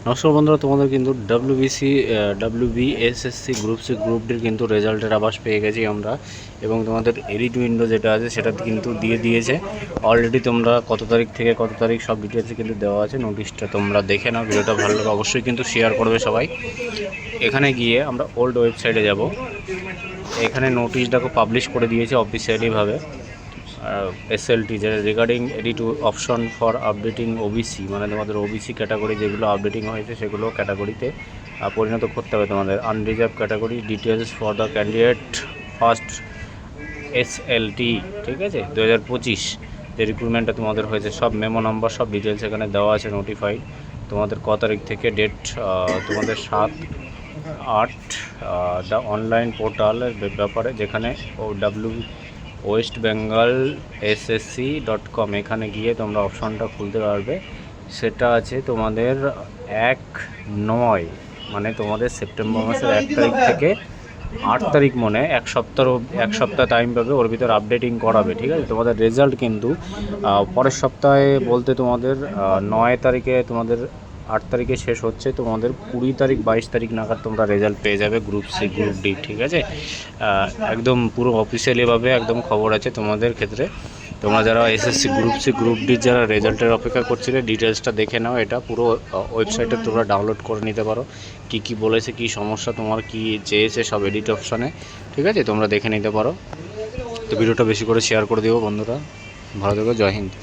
নমস্কার বন্ধুরা, তোমাদের কিন্তু ডাব্লিউবিএসএসসি গ্রুপ ডির কিন্তু রেজাল্টের আভাস পেয়ে গেছি আমরা। এবং তোমাদের এডিট উইন্ডো যেটা আছে সেটা কিন্তু দিয়ে দিয়েছে অলরেডি। তোমরা কত তারিখ থেকে কত তারিখ সব ডিটেলসে কিন্তু দেওয়া আছে। নোটিশটা তোমরা দেখে নাও, ভিডিওটা ভালো লাগে অবশ্যই কিন্তু শেয়ার করবে সবাই। এখানে গিয়ে আমরা ওল্ড ওয়েবসাইটে যাব। এখানে নোটিশ দেখো পাবলিশ করে দিয়েছে অফিসিয়ালিভাবে। SLT যেটা regarding edit option for updating OBC, মানে তোমাদের ওবিসি ক্যাটাগরি যেগুলো আপডেটিং হয়েছে সেগুলো ক্যাটাগরিতে পরিণত করতে হবে তোমাদের। Unreserved category details for the candidate first SLT, ঠিক আছে, 2025 যে রিক্রুটমেন্টটা তোমাদের হয়েছে সব মেমো নাম্বার সব ডিটেলস এখানে দেওয়া আছে। নোটিফাইড তোমাদের ক তারিখ থেকে, ডেট তোমাদের 7-8 দ্য অনলাইন পোর্টালের ব্যাপারে, যেখানে ওয়েস্ট বেঙ্গল SSC.com এখানে গিয়ে তোমরা অপশনটা খুলতে পারবে। সেটা আছে তোমাদের 1-9, মানে তোমাদের সেপ্টেম্বর মাসের 1 তারিখ থেকে 8 তারিখ মনে এক সপ্তাহ টাইম পাবে, ওর ভিতর আপডেটিং করাবে। ঠিক আছে, তোমাদের রেজাল্ট কিন্তু পরের সপ্তাহে বলতে তোমাদের 9 তারিখে, তোমাদের 8 তারিখে শেষ হচ্ছে, তোমাদের 20 তারিখ 22 তারিখ নাগাদ তোমরা রেজাল্ট পেয়ে যাবে গ্রুপ সি গ্রুপ ডি। ঠিক আছে, একদম পুরো অফিসিয়ালিভাবে একদম খবর আছে তোমাদের ক্ষেত্রে। তোমরা যারা SSC group C group D যারা রেজাল্টের অপেক্ষা করছিলে, ডিটেলসটা দেখে নাও। এটা পুরো ওয়েবসাইটে তোমরা ডাউনলোড করে নিতে পারো। কি বলেছে, কি সমস্যা তোমার, কি চেয়েছে সব এডিট অপশানে। ঠিক আছে, তোমরা দেখে নিতে পারো। তো ভিডিওটা বেশি করে শেয়ার করে দিও বন্ধুরা। ভালো থেকো, জয় হিন্দ।